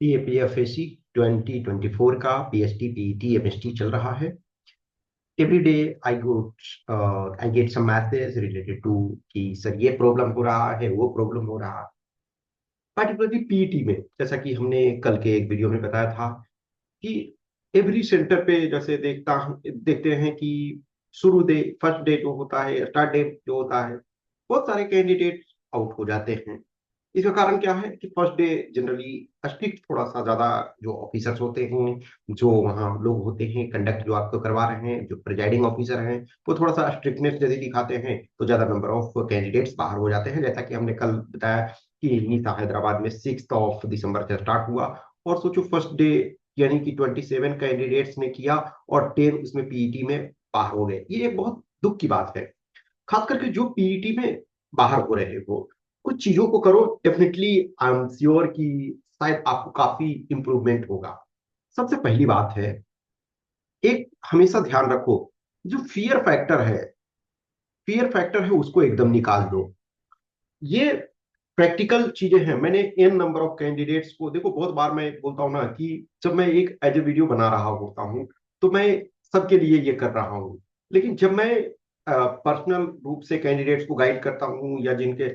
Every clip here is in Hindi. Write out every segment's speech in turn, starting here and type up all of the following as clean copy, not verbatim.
पीएफएससी 2024 का पीएचडी पीईटी एमएसटी चल रहा है। Every day I get some message related to कि सर ये प्रॉब्लम हो रहा है, वो प्रॉब्लम हो रहा है। पार्टिकुलरली पीईटी में, जैसा कि हमने कल के एक वीडियो में बताया था कि एवरी सेंटर पे जैसे देखते हैं कि शुरू डे, फर्स्ट डे जो होता है, स्टार्ट डे जो होता है, बहुत सारे कैंडिडेट आउट हो जाते हैं। इसका कारण क्या है कि फर्स्ट डे जनरली स्ट्रिक्ट थोड़ा सा ज्यादा जो ऑफिसर्स होते हैं, जो वहाँ लोग होते हैं कंडक्ट जो आपको करवा रहे हैं, जो प्रिजाइडिंग ऑफिसर हैं, वो थोड़ा सा स्ट्रिक्टनेस यदि दिखाते हैं तो ज्यादा नंबर ऑफ कैंडिडेट्स बाहर हो जाते हैं। जैसा कि हमने कल बताया कि नीता हैदराबाद में 6 दिसंबर से स्टार्ट हुआ, और सोचो फर्स्ट डे यानी कि 27 कैंडिडेट्स ने किया और 10 उसमें पीईटी में बाहर हो गए। ये एक बहुत दुख की बात है। खास करके जो पीईटी में बाहर हो रहे हो, कुछ चीजों को करो, डेफिनेटली आई एम श्योर कि शायद आपको काफी इंप्रूवमेंट होगा। सबसे पहली बात है, एक हमेशा ध्यान रखो, जो फियर फैक्टर है उसको एकदम निकाल दो। ये प्रैक्टिकल चीजें हैं। मैंने एन नंबर ऑफ कैंडिडेट्स को देखो, बहुत बार मैं बोलता हूं ना कि जब मैं एक एज ए वीडियो बना रहा होता हूं तो मैं सबके लिए ये कर रहा हूं, लेकिन जब मैं पर्सनल रूप से कैंडिडेट्स को गाइड करता हूं या जिनके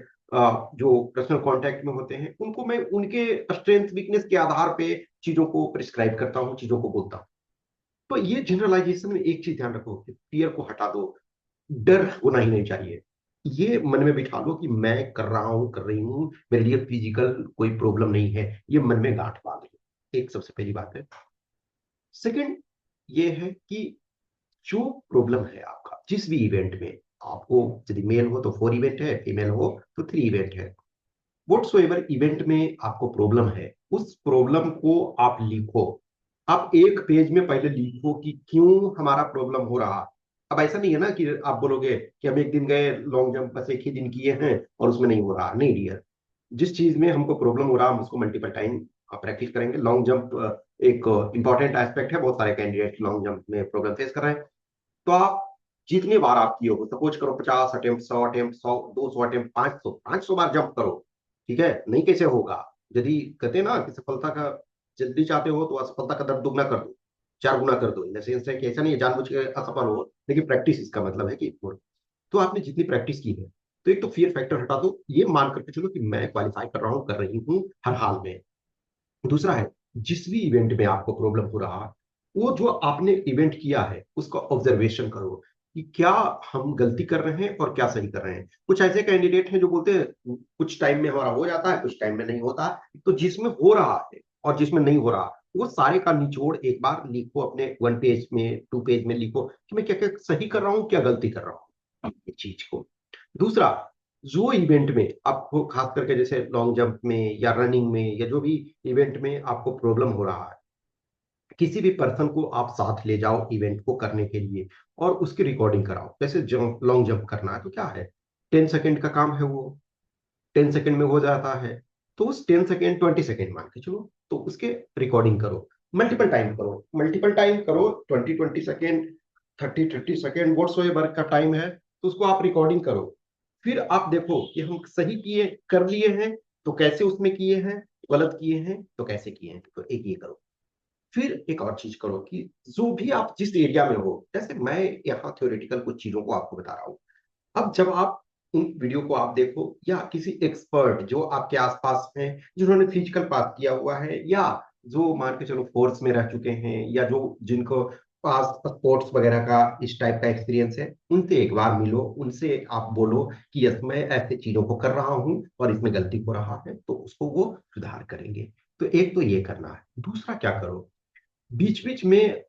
जो पर्सनल कांटेक्ट में होते हैं, उनको मैं उनके स्ट्रेंथ वीकनेस के आधार पे चीजों को प्रिस्क्राइब करता हूं, चीजों को बोलता हूं। तो ये जनरलाइजेशन में एक चीज ध्यान रखो कि फियर को हटा दो। डर होना ही नहीं चाहिए। ये मन में बिठा लो कि मैं कर रहा हूं, कर रही हूं, मेरे लिए फिजिकल कोई प्रॉब्लम नहीं है। ये मन में गांठ बांध लो, एक सबसे पहली बात है। सेकंड ये है कि जो प्रॉब्लम है आपका जिस भी इवेंट में, आपको यदि मेल हो तो 4 इवेंट है, फीमेल हो तो 3 इवेंट है, वोट सो एवर इवेंट में आपको प्रॉब्लम है, उस प्रॉब्लम को आप लिखो। आप एक पेज में पहले लिखो कि क्यों हमारा प्रॉब्लम हो रहा। अब ऐसा नहीं है ना कि आप बोलोगे कि हम एक दिन गए लॉन्ग जंप, बस एक ही दिन किए हैं और उसमें नहीं हो रहा। नहीं डियर, जिस चीज में हमको प्रॉब्लम हो रहा हम उसको मल्टीपल टाइम प्रैक्टिस करेंगे। लॉन्ग जंप एक इंपॉर्टेंट एस्पेक्ट है, बहुत सारे कैंडिडेट लॉन्ग जंप में प्रॉब्लम फेस कर रहे हैं। तो आप जितनी बार आप किए हो, सपोज करो 50 अटेम्प्ट, 100 अटेम्प्ट, 200 अटेम्प्ट, 500 बार जंप करो। ठीक है, नहीं कैसे होगा? यदि कहते हैं ना कि सफलता का जल्दी चाहते हो तो असफलता का दर्द दुगना कर दो, 4 गुना कर दो। इन द सेंस है कि ऐसा नहीं है जानबूझ के असफल हो, लेकिन प्रैक्टिस इसका मतलब है कि तो आपने जितनी प्रैक्टिस की है, तो एक तो फियर फैक्टर हटा दो, ये मान करके चलो कि मैं क्वालिफाई कर रहा हूँ, कर रही हूँ हर हाल में। दूसरा है, जिस भी इवेंट में आपको प्रॉब्लम हो रहा है, वो जो आपने इवेंट किया है उसका ऑब्जर्वेशन करो कि क्या हम गलती कर रहे हैं और क्या सही कर रहे हैं। कुछ ऐसे कैंडिडेट हैं जो बोलते हैं कुछ टाइम में हमारा हो जाता है, कुछ टाइम में नहीं होता। तो जिसमें हो रहा है और जिसमें नहीं हो रहा, वो सारे का निचोड़ एक बार लिखो, अपने 1 पेज में, 2 पेज में लिखो कि मैं क्या क्या सही कर रहा हूँ, क्या गलती कर रहा हूँ इस चीज को। दूसरा, जो इवेंट में आपको खास करके जैसे लॉन्ग जंप में या रनिंग में या जो भी इवेंट में आपको प्रॉब्लम हो रहा है, किसी भी पर्सन को आप साथ ले जाओ इवेंट को करने के लिए और उसकी रिकॉर्डिंग कराओ। जैसे जंप, लॉन्ग जंप करना है तो क्या है, 10 सेकेंड का काम है वो, 10 सेकेंड में हो जाता है। तो उस 10 सेकेंड, 20 सेकेंड मान के चलो, तो उसके रिकॉर्डिंग करो, मल्टीपल टाइम करो, मल्टीपल टाइम करो, 20 20 सेकेंड, 30 30 सेकेंड, व्हाट्स एवर का टाइम है, तो उसको आप रिकॉर्डिंग करो। फिर आप देखो कि हम सही किए, कर लिए हैं तो कैसे उसमें किए हैं, गलत किए हैं तो कैसे किए हैं, तो एक ये करो। फिर एक और चीज करो कि जो भी आप जिस एरिया में हो, जैसे मैं यहाँ थ्योरेटिकल कुछ चीजों को आपको बता रहा हूँ, अब जब आप उन वीडियो को आप देखो या किसी एक्सपर्ट जो आपके आसपास हैं, जिन्होंने फिजिकल पास किया हुआ है या जो मान के चलो फोर्स में रह चुके हैं या जो जिनको पास स्पोर्ट्स वगैरह का इस टाइप का एक्सपीरियंस है, उनसे एक बार मिलो, उनसे आप बोलो कि यस मैं ऐसे चीजों को कर रहा हूँ और इसमें गलती हो रहा है, तो उसको वो सुधार करेंगे। तो एक तो ये करना है। दूसरा क्या करो, बीच बीच में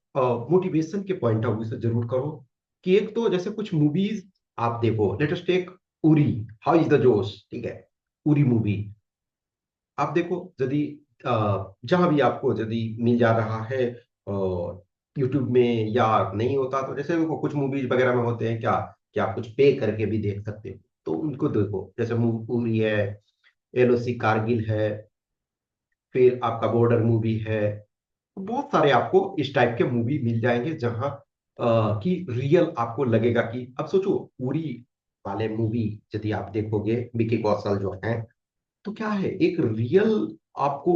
मोटिवेशन के पॉइंट ऑफ व्यू से जरूर करो। कि एक तो जैसे कुछ मूवीज आप देखो, let us take Uri, how is the josh, ठीक है, उरी मूवी आप देखो। यदि जहां भी आपको यदि मिल जा रहा है यूट्यूब में या नहीं होता, तो जैसे वो कुछ मूवीज वगैरह में होते हैं क्या, कि आप कुछ पे करके भी देख सकते हो, तो उनको देखो। जैसे उरी है, एलओसी कारगिल है, फिर आपका बॉर्डर मूवी है। बहुत सारे आपको इस टाइप के मूवी मिल जाएंगे जहां कि रियल आपको लगेगा कि अब सोचो उरी वाले मूवी यदि आप देखोगे, विकी कौशल जो है, तो क्या है, एक रियल आपको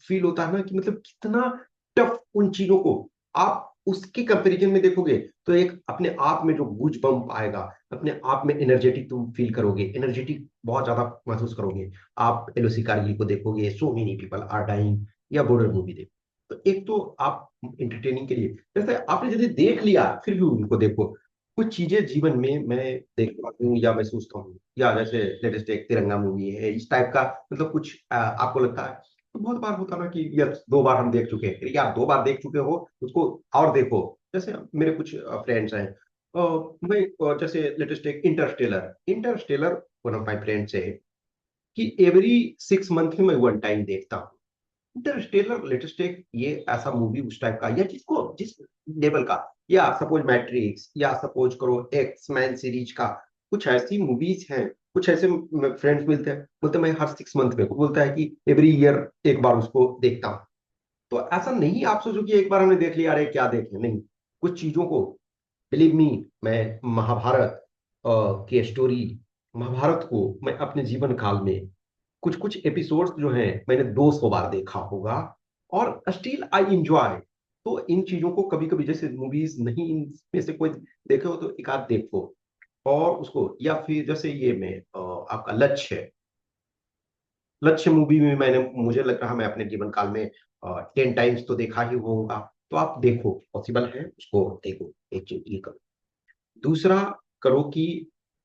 फील होता है ना कि मतलब कितना टफ उन चीजों को आप उसके कंपैरिजन में देखोगे, तो एक अपने आप में जो गूज बम्प आएगा, अपने आप में एनर्जेटिक तुम फील करोगे, एनर्जेटिक बहुत ज्यादा महसूस करोगे। आप एलओसी कारगिल को देखोगे, so many people are dying, या बॉर्डर मूवी देखो, तो एक तो आप इंटरटेनिंग के लिए, जैसे आपने यदि देख लिया फिर भी उनको देखो। कुछ चीजें जीवन में मैं देख पाती हूँ या मैं सोचता हूँ, या जैसे लेटेस्ट एक तिरंगा मूवी है इस टाइप का, मतलब कुछ आपको लगता है, तो बहुत बार होता ना कि यार 2 बार हम देख चुके हैं, फिर यार 2 बार देख चुके हो उसको और देखो। जैसे मेरे कुछ फ्रेंड्स हैं, मैं जैसे लेटेस्ट एक Interstellar, Interstellar one of my friends है कि एवरी 6 मंथ में मैं 1 टाइम देखता हूँ। इंटरस्टेलर लेटेस्ट एक ये ऐसा मूवी उस टाइप का, या जिसको जिस लेवल का, या सपोज मैट्रिक्स, या सपोज करो एक्स मैन सीरीज का, कुछ ऐसी मूवीज हैं, कुछ ऐसे फ्रेंड्स मिलते हैं, बोलते हैं मैं हर 6 मंथ में, बोलता है कि एवरी ईयर एक बार उसको देखता हूँ। तो ऐसा नहीं आप सोचो कि एक बार हमने देख लिया, अरे क्या देखे, नहीं। कुछ चीजों को, बिलीव मी, मैं महाभारत की स्टोरी, महाभारत को मैं अपने जीवन काल में कुछ कुछ एपिसोड्स जो हैं मैंने 200 बार देखा होगा, और स्टिल आई इंजॉय। तो इन चीजों को कभी कभी, जैसे मूवीज नहीं इनमें से कोई देखे हो तो एक आध देखो, और उसको, या फिर जैसे ये मैं आपका लक्ष्य है, लक्ष्य मूवी में मैंने, मुझे लग रहा मैं अपने जीवन काल में 10 टाइम्स तो देखा ही होगा। तो आप देखो, पॉसिबल है उसको देखो, एक चीज ये करो। दूसरा करो कि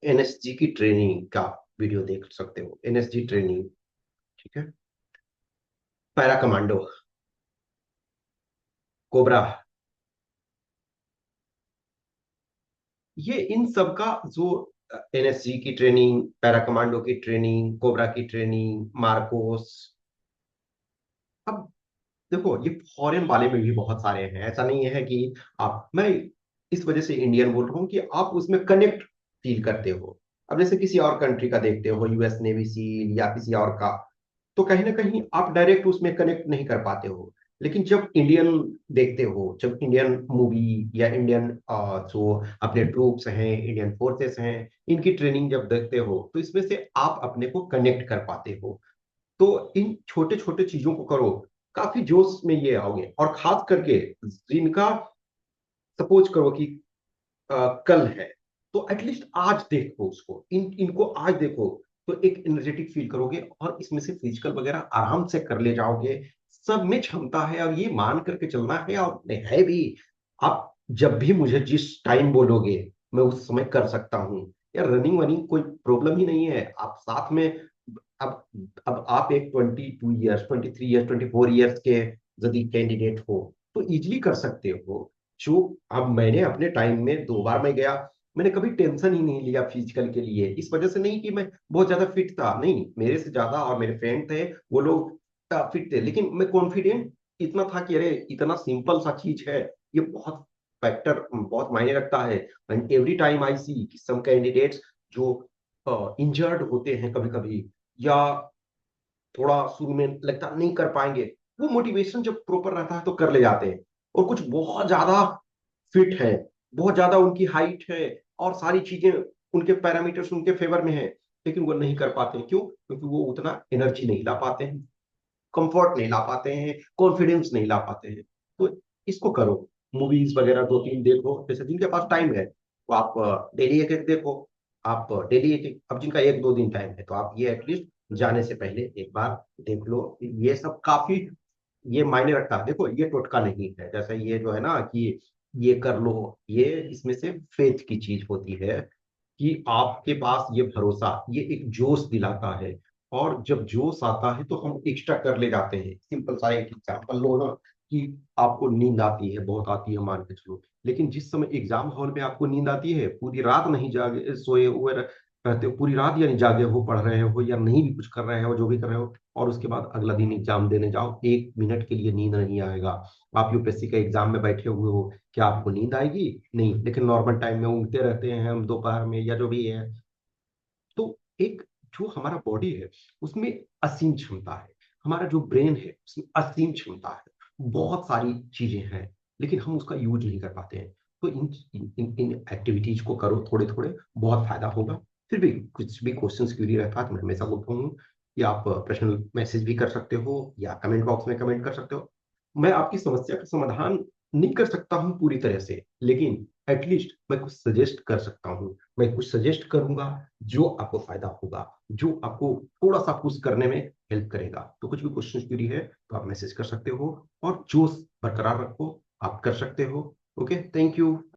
एनएसजी की ट्रेनिंग का वीडियो देख सकते हो, एनएसजी ट्रेनिंग, ठीक है, पैरा कमांडो, कोबरा, ये इन सब का जो एनएसजी की ट्रेनिंग, पैरा कमांडो की ट्रेनिंग, कोबरा की ट्रेनिंग, मार्कोस, अब देखो ये फॉरेन वाले में भी बहुत सारे हैं, ऐसा नहीं है कि आप, मैं इस वजह से इंडियन बोल रहा हूँ कि आप उसमें कनेक्ट फील करते हो। अब जैसे किसी और कंट्री का देखते हो, यूएस नेवी सील या किसी और का, तो कहीं ना कहीं आप डायरेक्ट उसमें कनेक्ट नहीं कर पाते हो। लेकिन जब इंडियन देखते हो, जब इंडियन मूवी या इंडियन जो अपने ट्रूप्स हैं, इंडियन फोर्सेस हैं, इनकी ट्रेनिंग जब देखते हो, तो इसमें से आप अपने को कनेक्ट कर पाते हो। तो इन छोटे छोटे चीजों को करो, काफी जोश में ये आओगे। और खास करके जिनका, सपोज करो कि कल है, तो एटलीस्ट आज देखो उसको, इनको आज देखो, तो एक एनर्जेटिक फील करोगे, और इसमें से फिजिकल वगैरह आराम से कर ले जाओगे। सब में क्षमता है, और ये मान करके चलना है, और है भी। आप जब भी मुझे जिस टाइम बोलोगे, मैं उस समय कर सकता हूँ। यार रनिंग वनिंग कोई प्रॉब्लम ही नहीं है, आप साथ में, अब अब आप एक 22 ईयर्स, 23 ईयर्स, 24 ईयर्स के यदि कैंडिडेट हो, तो इजिली कर सकते हो। जो, अब मैंने अपने टाइम में 2 बार मैं गया, मैंने कभी टेंशन ही नहीं लिया फिजिकल के लिए, इस वजह से नहीं कि मैं बहुत ज्यादा फिट था, नहीं, मेरे से ज्यादा और मेरे फ्रेंड थे, वो लोग फिट थे, लेकिन मैं कॉन्फिडेंट इतना था कि अरे इतना सिंपल सा चीज है, ये बहुत फैक्टर, बहुत मायने रखता है। And every time I see some candidates जो इंजर्ड होते हैं कभी कभी, या थोड़ा शुरू में लगता नहीं कर पाएंगे, वो मोटिवेशन जब प्रॉपर रहता है तो कर ले जाते हैं। और कुछ बहुत ज्यादा फिट है, बहुत ज्यादा उनकी हाइट है, और सारी चीजें, उनके पैरामीटर्स उनके फेवर में है, लेकिन वो नहीं कर पाते हैं। क्यों? क्योंकि वो उतना एनर्जी नहीं ला पाते हैं, कंफर्ट नहीं ला पाते हैं, कॉन्फिडेंस नहीं ला पाते हैं। तो इसको करो, मूवीज वगैरह 2 3 देखो, जैसे जिनके पास टाइम है तो आप डेली एक एक देखो। आप डेली एक एक, अब जिनका 1 2 दिन टाइम है, तो आप ये एटलीस्ट जाने से पहले एक बार देख लो। ये सब काफी, ये मायने रखता है। देखो ये टोटका नहीं है, जैसे ये जो है ना कि ये कर लो, ये इसमें से फेथ की चीज होती है, कि आपके पास ये भरोसा, ये एक जोश दिलाता है। और जब जोश आता है तो हम एक्स्ट्रा कर ले जाते हैं। सिंपल सा एक एग्जाम्पल लो ना, कि आपको नींद आती है, बहुत आती है मान के चलो, लेकिन जिस समय एग्जाम हॉल में आपको नींद आती है, पूरी रात नहीं जागे सोए हुए रहते हो, पूरी रात यानी जागे हो, पढ़ रहे हो या नहीं भी कुछ कर रहे हो, जो भी कर रहे हो, और उसके बाद अगला दिन एग्जाम देने जाओ, 1 मिनट के लिए नींद नहीं आएगा। आप यूपीएससी के एग्जाम में बैठे हुए हो, क्या आपको नींद आएगी? नहीं। लेकिन नॉर्मल टाइम में ऊँगते रहते हैं हम, दोपहर में या जो भी है। तो एक, जो हमारा बॉडी है उसमें असीम क्षमता है, हमारा जो ब्रेन है उसमें असीम क्षमता है, बहुत सारी चीजें हैं, लेकिन हम उसका यूज नहीं कर पाते हैं। तो इन एक्टिविटीज को करो थोड़े थोड़े, बहुत फायदा होगा। फिर भी कुछ भी क्वेश्चंस क्यूरी रहता है तो मैं हमेशा बोलता हूँ या आप पर्सनल मैसेज भी कर सकते हो या कमेंट बॉक्स में कमेंट कर सकते हो। मैं आपकी समस्या का समाधान नहीं कर सकता हूँ पूरी तरह से, लेकिन एटलीस्ट मैं कुछ सजेस्ट कर सकता हूँ। मैं कुछ सजेस्ट करूंगा जो आपको फायदा होगा, जो आपको थोड़ा सा पुश करने में हेल्प करेगा। तो कुछ भी क्वेश्चन क्यूरी है तो आप मैसेज कर सकते हो, और जोश बरकरार रखो, आप कर सकते हो। Okay, thank you.